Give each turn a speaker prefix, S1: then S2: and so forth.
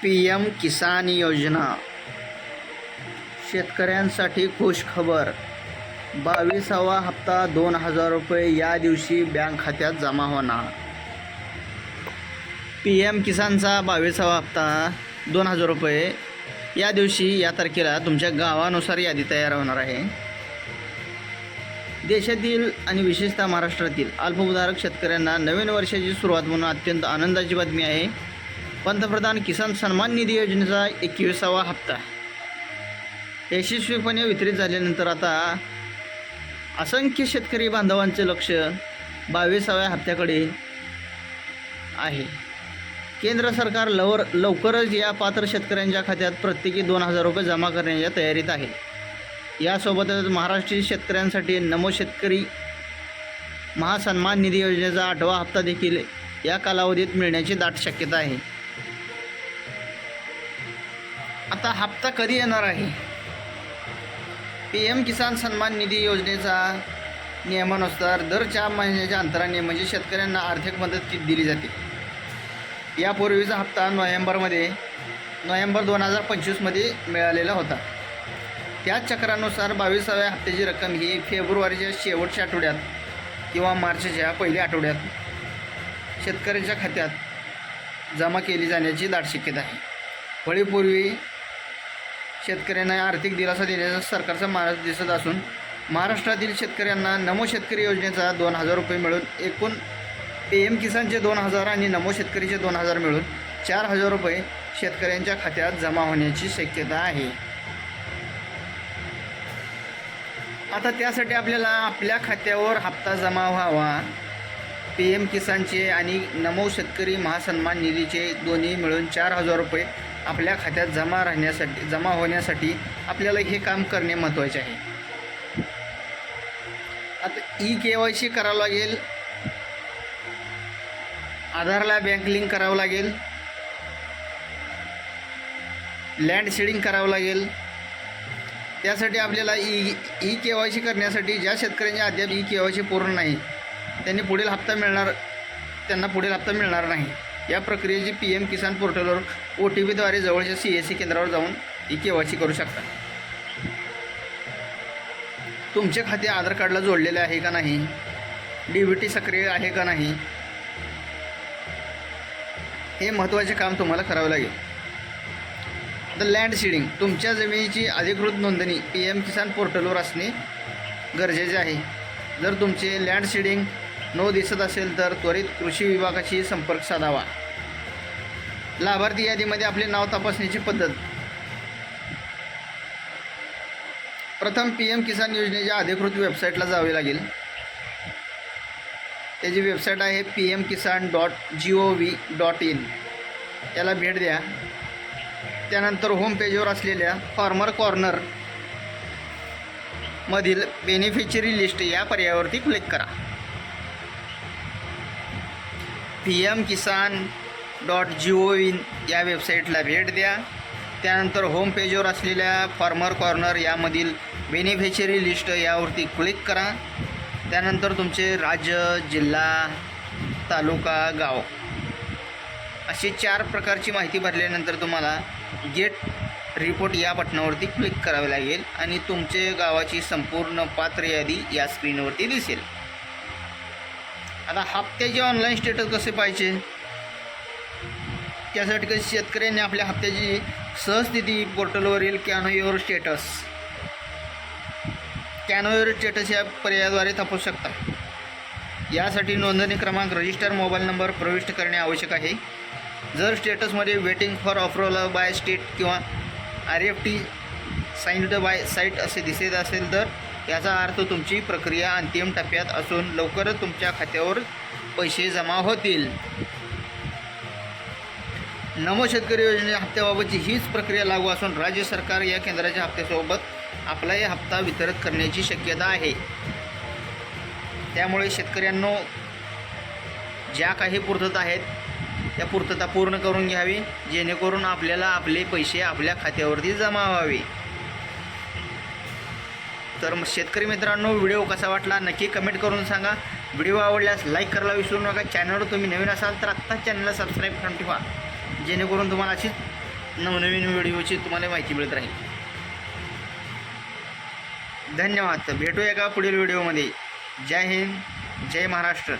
S1: PM किसान योजना शेतकऱ्यांसाठी खुश खबर. 22वा हप्ता 2000 रुपये या दिवशी बँक खात्यात जमा होणार. PM किसानचा 22वा हप्ता 2000 रुपये या दिवशी या तारखेला तुमच्या गावानुसार यादी तयार होणार आहे. देशातील आणि विशेषतः महाराष्ट्रातील अल्पभूधारक शेतकऱ्यांना नवीन वर्षाची सुरुवात म्हणून अत्यंत आनंदाची बातमी आहे. पंतप्रधान किसान सन्मान निधी योजनेचा 21वा हप्ता यशस्वीपणे वितरित झाल्यानंतर आता असंख्य शेतकरी बांधवांचे लक्ष 22व्या हप्त्याकडे आहे. केंद्र सरकार लवकरच या पात्र शेतकऱ्यांच्या खात्यात प्रत्येकी 2000 रुपये जमा करण्याच्या तयारीत आहे. यासोबतच महाराष्ट्रीय शेतकऱ्यांसाठी नमो शेतकरी महासन्मान निधी योजनेचा 8वा हप्ता देखील या कालावधीत मिळण्याची दाट शक्यता आहे. आता हप्ता कधी येणार आहे? PM किसान सन्मान निधी योजनेचा नियमानुसार दर 4 महिन्याच्या अंतराने म्हणजे शेतकऱ्यांना आर्थिक मदत दिली जाते. यापूर्वीचा हप्ता नोव्हेंबर 2025मध्ये मिळालेला होता. त्याच चक्रानुसार 22व्या हप्त्याची रक्कम ही फेब्रुवारीच्या शेवटच्या आठवड्यात किंवा मार्चच्या पहिल्या आठवड्यात शेतकऱ्यांच्या खात्यात जमा केली जाण्याची दाट शक्यता आहे. होळीपूर्वी शेतकऱ्यांना आर्थिक दिलासा देण्याचा सरकारचा मार्ग दिसत असून महाराष्ट्रातील शेतकऱ्यांना नमो शेतकरी योजनेचा 2000 रुपये मिळून एकूण PM किसानचे 2000 आणि नमो शेतकरीचे 2000 मिळून 4000 रुपये शेतकऱ्यांच्या खात्यात जमा होण्याची शक्यता आहे. आता त्यासाठी आपल्याला आपल्या खात्यावर हप्ता जमा व्हावा. PM किसानचे आणि नमो शेतकरी महासन्मान निधीचे दोन्ही मिळून 4000 रुपये आपल्या खात्यात जमा होण्यासाठी आपल्याला हे काम करणे महत्त्वाचे आहे. आता KYC करावं लागेल, आधारला बँक लिंक करावं लागेल, लँड सीडिंग करावं लागेल. त्यासाठी आपल्याला KYC करण्यासाठी ज्या शेतकऱ्यांच्या अद्याप KYC पूर्ण नाही त्यांना पुढील हप्ता मिळणार नाही. या प्रक्रियेची PM किसान पोर्टलवर OTPद्वारे जवळच्या CSC केंद्रावर जाऊन KYC करू शकता. तुमचे खाते आधार कार्डला जोडलेले आहे का नाही, DBT सक्रिय आहे का नाही, हे महत्त्वाचे काम तुम्हाला करावे लागेल. आता लँड सीडिंग, तुमच्या जमिनीची अधिकृत नोंदणी PM किसान पोर्टलवर असणे गरजेचे आहे. जर तुमचे लँड सीडिंग नो दिसत असेल तर त्वरित कृषी विभागाशी संपर्क साधावा. लाभार्थी यादीमध्ये आपले नाव तपासण्याची पद्धत. प्रथम PM किसान योजनेच्या अधिकृत वेबसाईटला जावे लागेल. त्याची वेबसाईट आहे pmkisan.gov.in. याला भेट द्या. त्यानंतर होम पेजवर असलेल्या फार्मर कॉर्नर मधील बेनिफिशरी लिस्ट या पर्यायावरती क्लिक करा. pmkisan.gov.in या वेबसाईटला भेट द्या. त्यानंतर होम पेजवर असलेल्या फार्मर कॉर्नर यामधील बेनिफिशरी लिस्ट यावरती क्लिक करा. त्यानंतर तुमचे राज्य, जिल्हा, तालुका, गाव अशी 4 प्रकारची माहिती भरल्यानंतर तुम्हाला गेट रिपोर्ट या बटनावरती क्लिक करावे लागेल आणि तुमचे गावाची संपूर्ण पात्र यादी या स्क्रीनवरती दिसेल. आता हप्त्याचे ऑनलाईन स्टेटस कसे पाहिजे? त्यासाठी कसे शेतकऱ्यांनी आपल्या हप्त्याची सहस्थिती पोर्टलवरील कॅनो युअर स्टेटस या पर्यायाद्वारे तपासू शकता. यासाठी नोंदणी क्रमांक, रजिस्टर मोबाईल नंबर प्रविष्ट करणे आवश्यक आहे. जर स्टेटसमध्ये waiting for approval by state किंवा RFT साइन्ड बाय साईट असे दिसत असेल तर याचा अर्थ तुमची प्रक्रिया अंतिम टप्प्यात असून लवकरच तुमच्या खात्यावर पैसे जमा होतील. नमो शेतकरी योजने हप्त्याबाबतची हीच प्रक्रिया लागू असून राज्य सरकार या केंद्राच्या हप्त्यासोबत आपलाही हप्ता वितरित करण्याची शक्यता आहे. त्यामुळे शेतकऱ्यांनो ज्या काही पूर्तता आहेत त्या पूर्तता पूर्ण करून घ्यावी, जेणेकरून आपल्याला आपले पैसे आपल्या खात्यावरती जमा व्हावे. तर शेतकरी मित्रांनो, व्हिडिओ कसा वाटला नक्की कमेंट करून सांगा. व्हिडिओ आवडल्यास लाईक करायला विसरू नका. चॅनलवर तुम्ही नवीन असाल तर आत्ताच चॅनलला सबस्क्राईब करून ठेवा, जेणेकरून तुम्हाला अशीच नवनवीन व्हिडिओची तुम्हाला माहिती मिळत राहील. धन्यवाद. भेटूया का पुढील व्हिडिओमध्ये. जय हिंद, जय महाराष्ट्र.